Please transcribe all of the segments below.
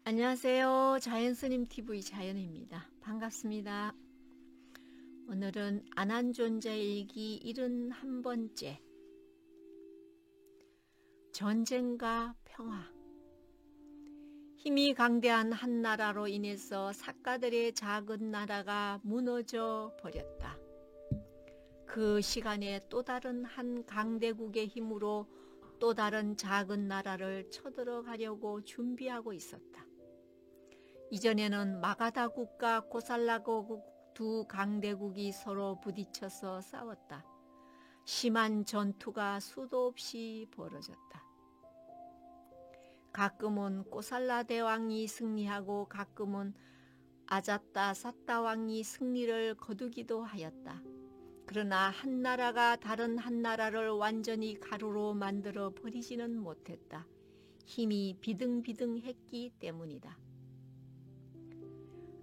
안녕하세요. 자연스님 TV 자연입니다. 반갑습니다. 오늘은 안한존자일기 71번째 전쟁과 평화. 힘이 강대한 한 나라로 인해서 사가들의 작은 나라가 무너져 버렸다. 그 시간에 또 다른 한 강대국의 힘으로 또 다른 작은 나라를 쳐들어가려고 준비하고 있었다. 이전에는 마가다국과 고살라거국 두 강대국이 서로 부딪혀서 싸웠다. 심한 전투가 수도 없이 벌어졌다. 가끔은 꼬살라 대왕이 승리하고 가끔은 아자따 사따 왕이 승리를 거두기도 하였다. 그러나 한 나라가 다른 한 나라를 완전히 가루로 만들어 버리지는 못했다. 힘이 비등비등했기 때문이다.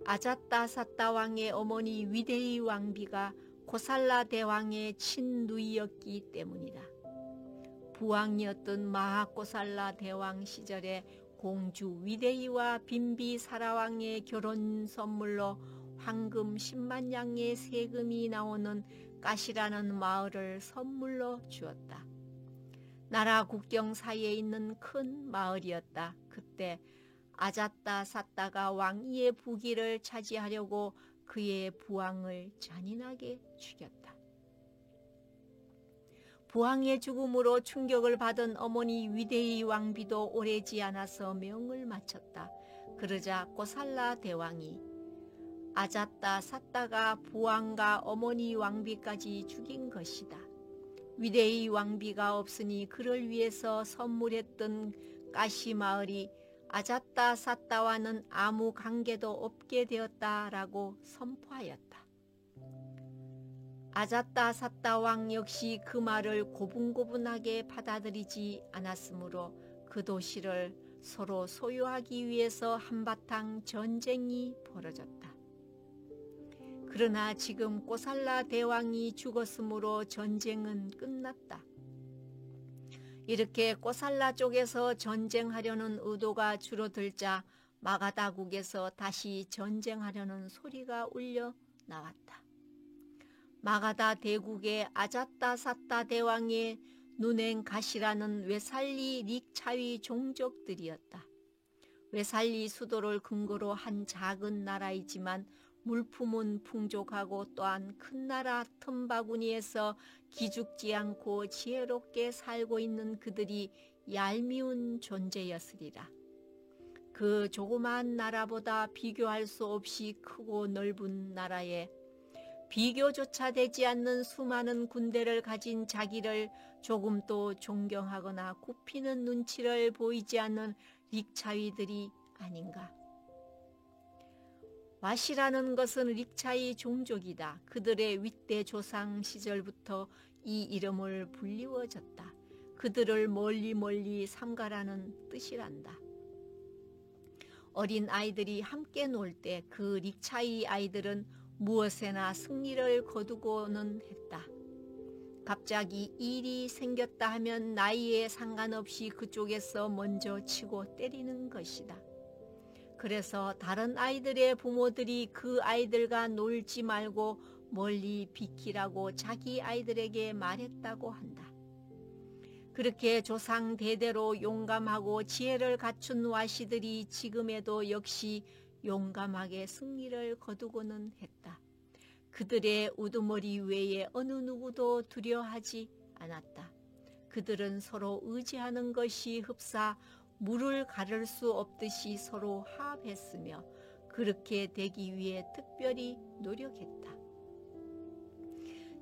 아자따 사따 왕의 어머니 위데이 왕비가 고살라 대왕의 친누이였기 때문이다. 부왕이었던 마하고살라 대왕 시절에 공주 위데이와 빈비 사라왕의 결혼 선물로 황금 10만 양의 세금이 나오는 까시라는 마을을 선물로 주었다. 나라 국경 사이에 있는 큰 마을이었다. 그때 아자따 사따가 왕위의 부귀를 차지하려고 그의 부왕을 잔인하게 죽였다. 부왕의 죽음으로 충격을 받은 어머니 위데이 왕비도 오래지 않아서 명을 마쳤다. 그러자 고살라 대왕이 아자따 사따가 부왕과 어머니 왕비까지 죽인 것이다. 위데이 왕비가 없으니 그를 위해서 선물했던 까시 마을이 아자따 사따와는 아무 관계도 없게 되었다라고 선포하였다. 아자따 사따 왕 역시 그 말을 고분고분하게 받아들이지 않았으므로 그 도시를 서로 소유하기 위해서 한바탕 전쟁이 벌어졌다. 그러나 지금 꼬살라 대왕이 죽었으므로 전쟁은 끝났다. 이렇게 꼬살라 쪽에서 전쟁하려는 의도가 줄어들자 마가다국에서 다시 전쟁하려는 소리가 울려 나왔다. 마가다 대국의 아자따 사따 대왕의 눈엔 가시라는 웨살리 릭차위 종족들이었다. 웨살리 수도를 근거로 한 작은 나라이지만 물품은 풍족하고 또한 큰 나라 틈바구니에서 기죽지 않고 지혜롭게 살고 있는 그들이 얄미운 존재였으리라. 그 조그마한 나라보다 비교할 수 없이 크고 넓은 나라에 비교조차 되지 않는 수많은 군대를 가진 자기를 조금도 존경하거나 굽히는 눈치를 보이지 않는 릭차위들이 아닌가. 와시라는 것은 릭차이 종족이다. 그들의 윗대 조상 시절부터 이 이름을 불리워졌다. 그들을 멀리 삼가라는 뜻이란다. 어린 아이들이 함께 놀 때 그 릭차이 아이들은 무엇에나 승리를 거두고는 했다. 갑자기 일이 생겼다 하면 나이에 상관없이 그쪽에서 먼저 치고 때리는 것이다. 그래서 다른 아이들의 부모들이 그 아이들과 놀지 말고 멀리 비키라고 자기 아이들에게 말했다고 한다. 그렇게 조상 대대로 용감하고 지혜를 갖춘 와시들이 지금에도 역시 용감하게 승리를 거두고는 했다. 그들의 우두머리 외에 어느 누구도 두려워하지 않았다. 그들은 서로 의지하는 것이 흡사 물을 가를 수 없듯이 서로 화합했으며 그렇게 되기 위해 특별히 노력했다.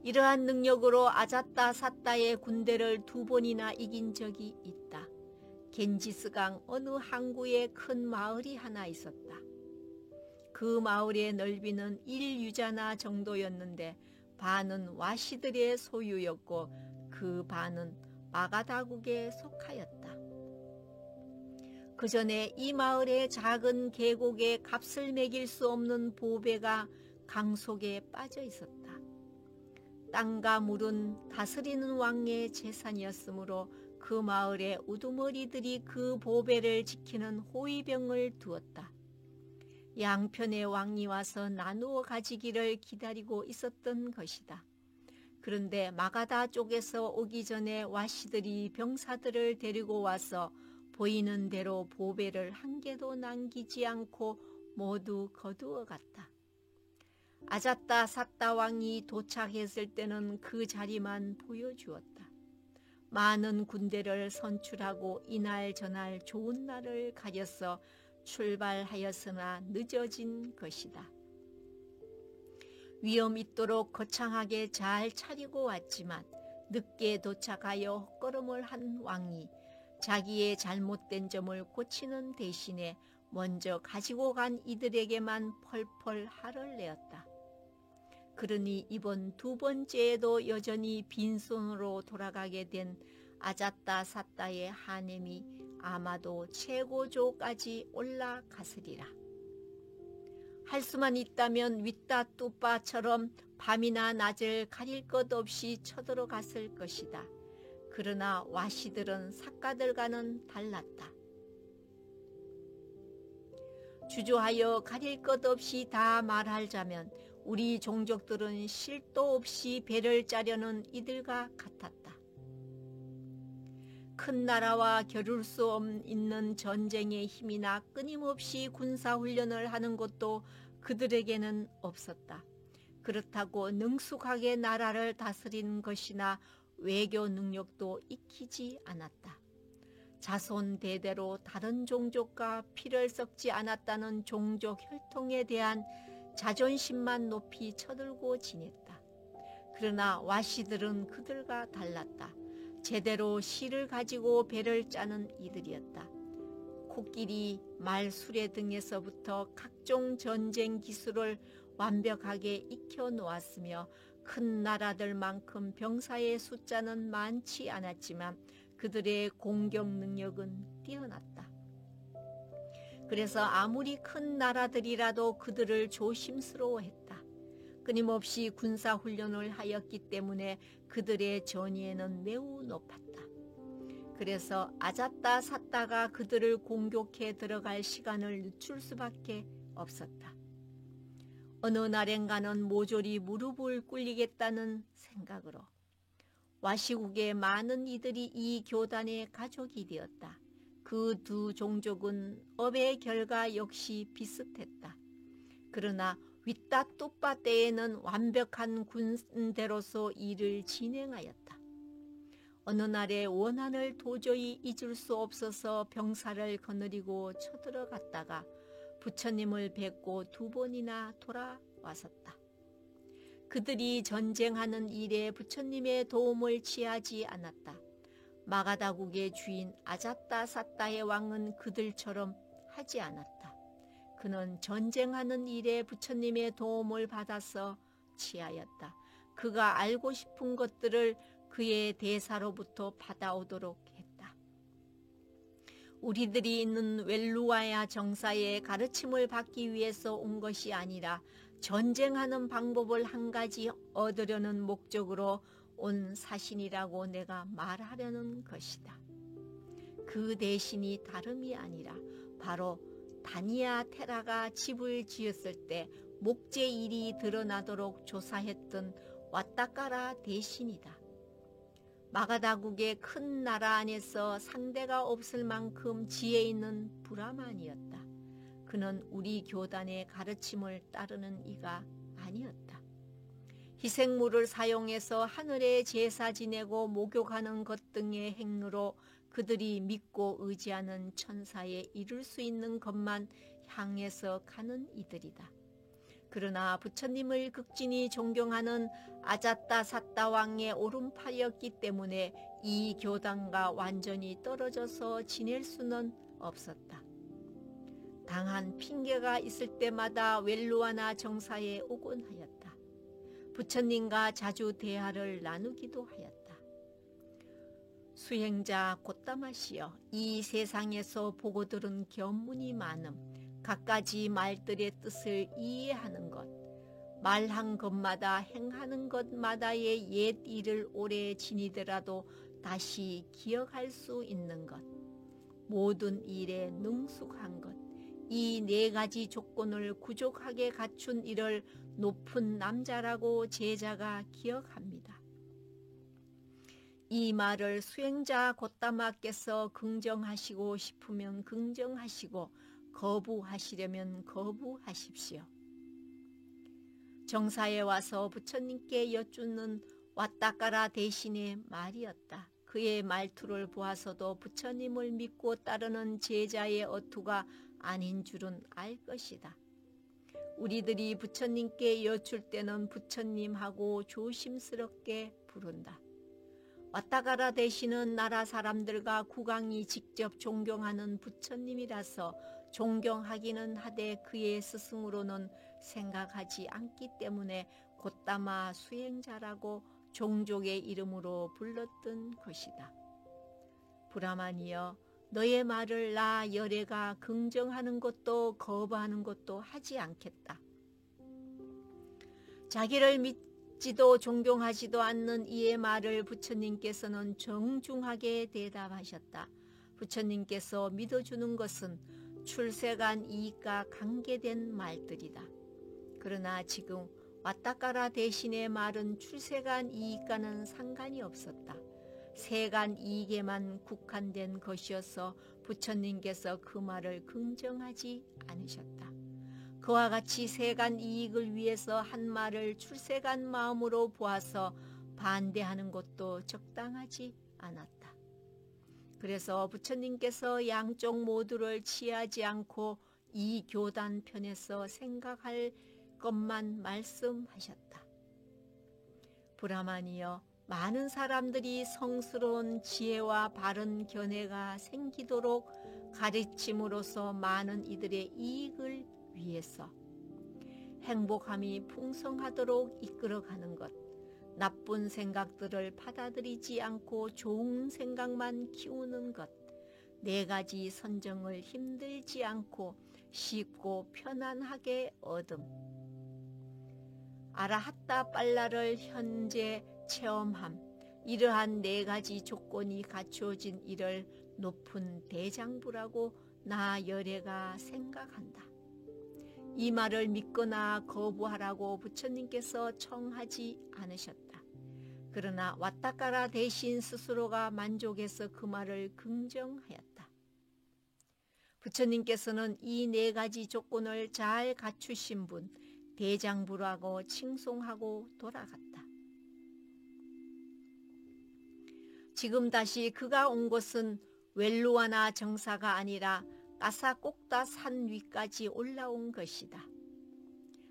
이러한 능력으로 아자따 사따의 군대를 2번이나 이긴 적이 있다. 겐지스강 어느 항구에 큰 마을이 하나 있었다. 그 마을의 넓이는 1유자나 정도였는데 반은 와시들의 소유였고 그 반은 마가다국에 속하였다. 그 전에 이 마을의 작은 계곡에 값을 매길 수 없는 보배가 강 속에 빠져 있었다. 땅과 물은 다스리는 왕의 재산이었으므로 그 마을에 우두머리들이 그 보배를 지키는 호위병을 두었다. 양편의 왕이 와서 나누어 가지기를 기다리고 있었던 것이다. 그런데 마가다 쪽에서 오기 전에 와시들이 병사들을 데리고 와서 보이는 대로 보배를 한 개도 남기지 않고 모두 거두어 갔다. 아잡다 삿다 왕이 도착했을 때는 그 자리만 보여주었다. 많은 군대를 선출하고 이날 저날 좋은 날을 가려서 출발하였으나 늦어진 것이다. 위험 있도록 거창하게 잘 차리고 왔지만 늦게 도착하여 헛걸음을 한 왕이 자기의 잘못된 점을 고치는 대신에 먼저 가지고 간 이들에게만 펄펄 화를 내었다. 그러니 이번 두 번째에도 여전히 빈손으로 돌아가게 된 아잡다 삿다의 하냄이 아마도 최고조까지 올라갔으리라. 할 수만 있다면 윗다 뚜빠처럼 밤이나 낮을 가릴 것 없이 쳐들어갔을 것이다. 그러나 와시들은 삿가들과는 달랐다. 주저하여 가릴 것 없이 다 말하자면 우리 종족들은 실도 없이 배를 짜려는 이들과 같았다. 큰 나라와 겨룰 수 있는 전쟁의 힘이나 끊임없이 군사훈련을 하는 것도 그들에게는 없었다. 그렇다고 능숙하게 나라를 다스리는 것이나 외교 능력도 익히지 않았다. 자손 대대로 다른 종족과 피를 섞지 않았다는 종족 혈통에 대한 자존심만 높이 쳐들고 지냈다. 그러나 와시들은 그들과 달랐다. 제대로 실을 가지고 배를 짜는 이들이었다. 코끼리, 말, 수레 등에서부터 각종 전쟁 기술을 완벽하게 익혀 놓았으며 큰 나라들만큼 병사의 숫자는 많지 않았지만 그들의 공격 능력은 뛰어났다. 그래서 아무리 큰 나라들이라도 그들을 조심스러워했다. 끊임없이 군사훈련을 하였기 때문에 그들의 전의에는 매우 높았다. 그래서 아잡다 삿다가 그들을 공격해 들어갈 시간을 늦출 수밖에 없었다. 어느 날엔가는 모조리 무릎을 꿇리겠다는 생각으로 와시국의 많은 이들이 이 교단의 가족이 되었다. 그 두 종족은 업의 결과 역시 비슷했다. 그러나 윗다 뚜빠 때에는 완벽한 군대로서 일을 진행하였다. 어느 날의 원한을 도저히 잊을 수 없어서 병사를 거느리고 쳐들어갔다가 부처님을 뵙고 두 번이나 돌아왔었다. 그들이 전쟁하는 일에 부처님의 도움을 취하지 않았다. 마가다국의 주인 아잡다 삿다의 왕은 그들처럼 하지 않았다. 그는 전쟁하는 일에 부처님의 도움을 받아서 취하였다. 그가 알고 싶은 것들을 그의 대사로부터 받아오도록 했다. 우리들이 있는 웰루아야 정사의 가르침을 받기 위해서 온 것이 아니라 전쟁하는 방법을 한 가지 얻으려는 목적으로 온 사신이라고 내가 말하려는 것이다. 그 대신이 다름이 아니라 바로 다니아 테라가 집을 지었을 때 목재일이 드러나도록 조사했던 왓다까라 대신이다. 마가다국의 큰 나라 안에서 상대가 없을 만큼 지혜 있는 브라만이었다. 그는 우리 교단의 가르침을 따르는 이가 아니었다. 희생물을 사용해서 하늘에 제사 지내고 목욕하는 것 등의 행위로 그들이 믿고 의지하는 천사에 이룰 수 있는 것만 향해서 가는 이들이다. 그러나 부처님을 극진히 존경하는 아잡다 삿다 왕의 오른팔이었기 때문에 이 교단과 완전히 떨어져서 지낼 수는 없었다. 당한 핑계가 있을 때마다 웰루아나 정사에 오곤 하였다. 부처님과 자주 대화를 나누기도 하였다. 수행자 곧다마시여, 이 세상에서 보고 들은 견문이 많음, 갖가지 말들의 뜻을 이해하는 것, 말한 것마다 행하는 것마다의 옛 일을 오래 지니더라도 다시 기억할 수 있는 것, 모든 일에 능숙한 것, 이 네 가지 조건을 구족하게 갖춘 이를 높은 남자라고 제자가 기억합니다. 이 말을 수행자 곧다마께서 긍정하시고 싶으면 긍정하시고 거부하시려면 거부하십시오. 정사에 와서 부처님께 여쭈는 왔다까라 대신의 말이었다. 그의 말투를 보아서도 부처님을 믿고 따르는 제자의 어투가 아닌 줄은 알 것이다. 우리들이 부처님께 여쭐 때는 부처님하고 조심스럽게 부른다. 왔다가라 대신은 나라 사람들과 국왕이 직접 존경하는 부처님이라서 존경하기는 하되 그의 스승으로는 생각하지 않기 때문에 곧다마 수행자라고 종족의 이름으로 불렀던 것이다. 브라만이여, 너의 말을 나 열애가 긍정하는 것도 거부하는 것도 하지 않겠다. 자기를 믿지도 존경하지도 않는 이의 말을 부처님께서는 정중하게 대답하셨다. 부처님께서 믿어주는 것은 출세간 이익과 관계된 말들이다. 그러나 지금 왔다까라 대신의 말은 출세간 이익과는 상관이 없었다. 세간 이익에만 국한된 것이어서 부처님께서 그 말을 긍정하지 않으셨다. 그와 같이 세간 이익을 위해서 한 말을 출세간 마음으로 보아서 반대하는 것도 적당하지 않았다. 그래서 부처님께서 양쪽 모두를 취하지 않고 이 교단 편에서 생각할 것만 말씀하셨다. 브라만이여, 많은 사람들이 성스러운 지혜와 바른 견해가 생기도록 가르침으로써 많은 이들의 이익을 위해서 행복함이 풍성하도록 이끌어가는 것, 나쁜 생각들을 받아들이지 않고 좋은 생각만 키우는 것, 네 가지 선정을 힘들지 않고 쉽고 편안하게 얻음, 아라핫타 빨라를 현재 체험함, 이러한 네 가지 조건이 갖추어진 이를 높은 대장부라고 나 열애가 생각한다. 이 말을 믿거나 거부하라고 부처님께서 청하지 않으셨다. 그러나 왔다까라 대신 스스로가 만족해서 그 말을 긍정하였다. 부처님께서는 이 네 가지 조건을 잘 갖추신 분, 대장부라고 칭송하고 돌아갔다. 지금 다시 그가 온 곳은 웰루아나 정사가 아니라 까사꼬따 산 위까지 올라온 것이다.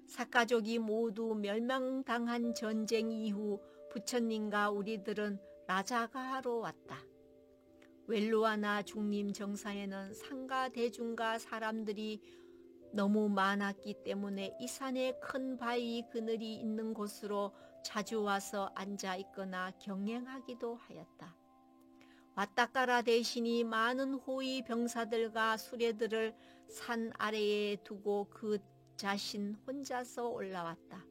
사가족이 모두 멸망당한 전쟁 이후 부처님과 우리들은 라자가하로 왔다. 웰루아나 중림 정사에는 상가 대중과 사람들이 너무 많았기 때문에 이 산에 큰 바위 그늘이 있는 곳으로 자주 와서 앉아 있거나 경행하기도 하였다. 왔다까라 대신이 많은 호위 병사들과 수레들을 산 아래에 두고 그 자신 혼자서 올라왔다.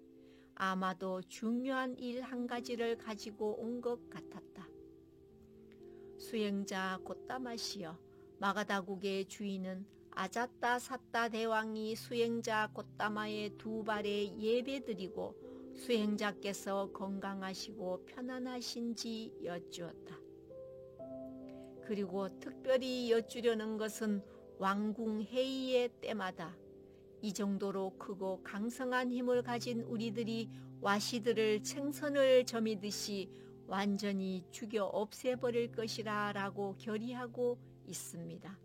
아마도 중요한 일 한 가지를 가지고 온 것 같았다. 수행자 곧다마시여, 마가다국의 주인은 아자따 사따 대왕이 수행자 곧다마의 두 발에 예배드리고 수행자께서 건강하시고 편안하신지 여쭈었다. 그리고 특별히 여쭈려는 것은 왕궁 회의의 때마다 이 정도로 크고 강성한 힘을 가진 우리들이 와시들을 생선을 저미듯이 완전히 죽여 없애버릴 것이라 라고 결의하고 있습니다.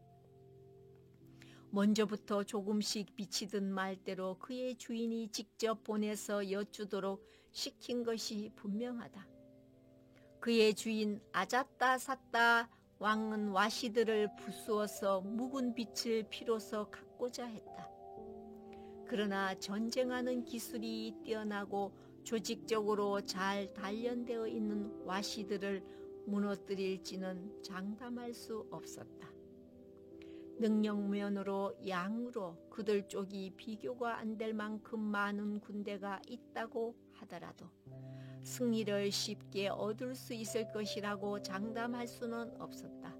먼저부터 조금씩 비치던 말대로 그의 주인이 직접 보내서 여쭈도록 시킨 것이 분명하다. 그의 주인 아자따 사따 왕은 와시들을 부수어서 묵은 빛을 피로써 갖고자 했다. 그러나 전쟁하는 기술이 뛰어나고 조직적으로 잘 단련되어 있는 와시들을 무너뜨릴지는 장담할 수 없었다. 능력면으로 양으로 그들 쪽이 비교가 안 될 만큼 많은 군대가 있다고 하더라도 승리를 쉽게 얻을 수 있을 것이라고 장담할 수는 없었다.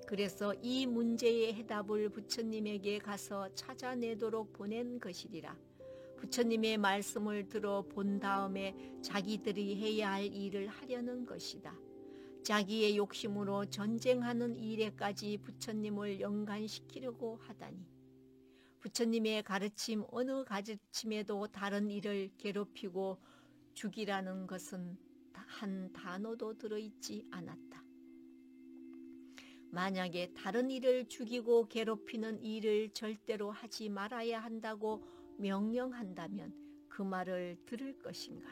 그래서 이 문제의 해답을 부처님에게 가서 찾아내도록 보낸 것이리라. 부처님의 말씀을 들어본 다음에 자기들이 해야 할 일을 하려는 것이다. 자기의 욕심으로 전쟁하는 일에까지 부처님을 연관시키려고 하다니. 부처님의 가르침 어느 가르침에도 다른 이를 괴롭히고 죽이라는 것은 한 단어도 들어있지 않았다. 만약에 다른 이를 죽이고 괴롭히는 일을 절대로 하지 말아야 한다고 명령한다면 그 말을 들을 것인가?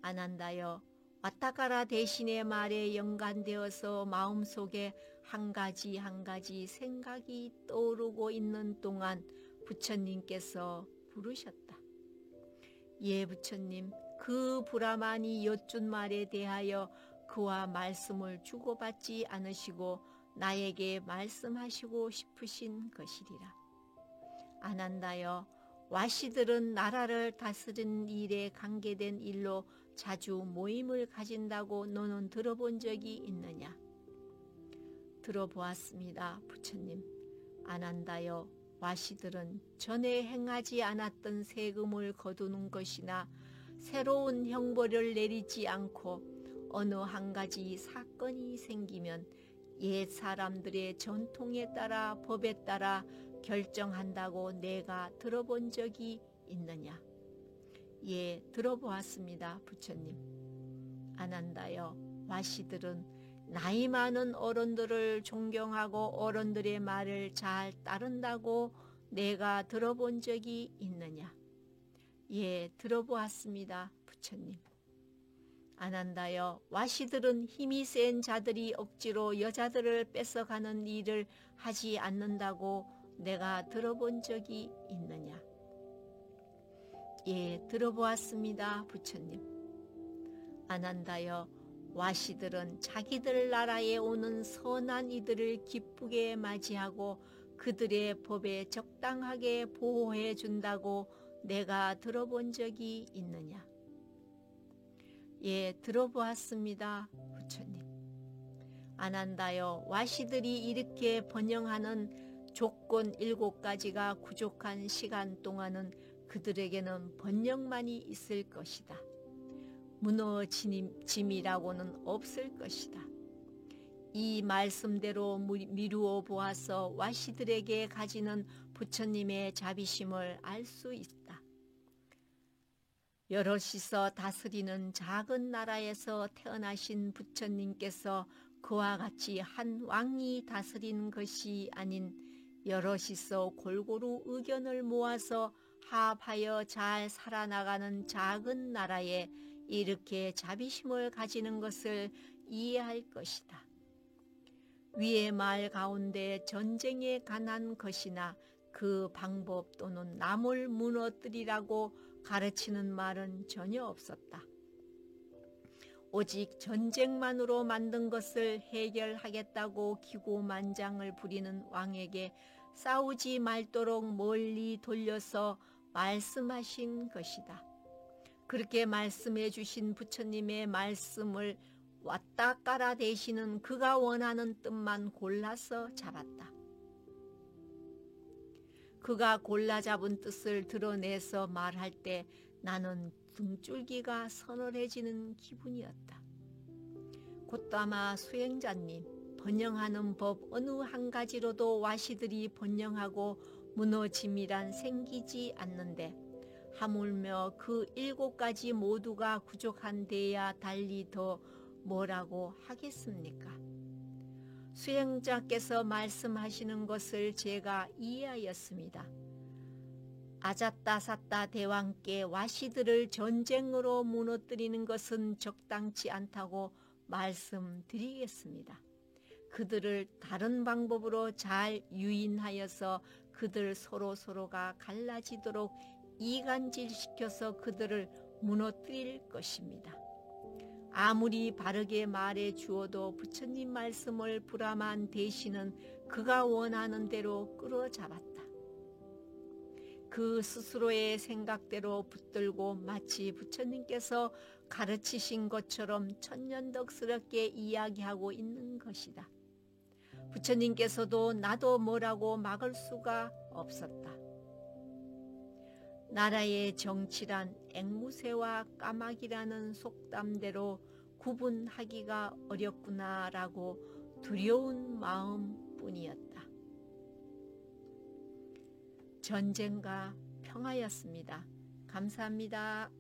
아난다여, 와타카라 대신의 말에 연관되어서 마음속에 한 가지 한 가지 생각이 떠오르고 있는 동안 부처님께서 부르셨다. 예, 부처님, 그 브라만이 여쭌 말에 대하여 그와 말씀을 주고받지 않으시고 나에게 말씀하시고 싶으신 것이리라. 아난다여, 와시들은 나라를 다스리는 일에 관계된 일로 자주 모임을 가진다고 너는 들어본 적이 있느냐? 들어보았습니다, 부처님. 아난다여, 와시들은 전에 행하지 않았던 세금을 거두는 것이나 새로운 형벌을 내리지 않고 어느 한 가지 사건이 생기면 옛 사람들의 전통에 따라 법에 따라 결정한다고 내가 들어본 적이 있느냐? 예, 들어보았습니다, 부처님. 아난다여, 와시들은 나이 많은 어른들을 존경하고 어른들의 말을 잘 따른다고 내가 들어본 적이 있느냐? 예, 들어보았습니다, 부처님. 아난다여, 와시들은 힘이 센 자들이 억지로 여자들을 뺏어가는 일을 하지 않는다고 내가 들어본 적이 있느냐? 예, 들어보았습니다, 부처님. 아난다여, 와시들은 자기들 나라에 오는 선한 이들을 기쁘게 맞이하고 그들의 법에 적당하게 보호해 준다고 내가 들어본 적이 있느냐? 예, 들어보았습니다, 부처님. 아난다여, 와시들이 이렇게 번영하는 조건 7가지가 부족한 시간 동안은 그들에게는 번영만이 있을 것이다. 무너짐이라고는 없을 것이다. 이 말씀대로 미루어 보아서 와시들에게 가지는 부처님의 자비심을 알 수 있다. 여럿이서 다스리는 작은 나라에서 태어나신 부처님께서 그와 같이 한 왕이 다스리는 것이 아닌 여럿이서 골고루 의견을 모아서 합하여 잘 살아나가는 작은 나라에 이렇게 자비심을 가지는 것을 이해할 것이다. 위의 말 가운데 전쟁에 관한 것이나 그 방법 또는 남을 무너뜨리라고 가르치는 말은 전혀 없었다. 오직 전쟁만으로 만든 것을 해결하겠다고 기고만장을 부리는 왕에게 싸우지 말도록 멀리 돌려서 말씀하신 것이다. 그렇게 말씀해 주신 부처님의 말씀을 왔다 깔아 대시는 그가 원하는 뜻만 골라서 잡았다. 그가 골라 잡은 뜻을 드러내서 말할 때 나는 등줄기가 서늘해지는 기분이었다. 곧다마 수행자님, 번영하는 법 어느 한 가지로도 와시들이 번영하고 무너짐이란 생기지 않는데 하물며 그 7가지 모두가 부족한 데야 달리 더 뭐라고 하겠습니까? 수행자께서 말씀하시는 것을 제가 이해하였습니다. 아자타사타 대왕께 와시들을 전쟁으로 무너뜨리는 것은 적당치 않다고 말씀드리겠습니다. 그들을 다른 방법으로 잘 유인하여서 그들 서로가 갈라지도록 이간질시켜서 그들을 무너뜨릴 것입니다. 아무리 바르게 말해 주어도 부처님 말씀을 브라만 대신은 그가 원하는 대로 끌어잡았다. 그 스스로의 생각대로 붙들고 마치 부처님께서 가르치신 것처럼 천년덕스럽게 이야기하고 있는 것이다. 부처님께서도 나도 뭐라고 막을 수가 없었다. 나라의 정치란 앵무새와 까마귀라는 속담대로 구분하기가 어렵구나라고 두려운 마음뿐이었다. 전쟁과 평화였습니다. 감사합니다.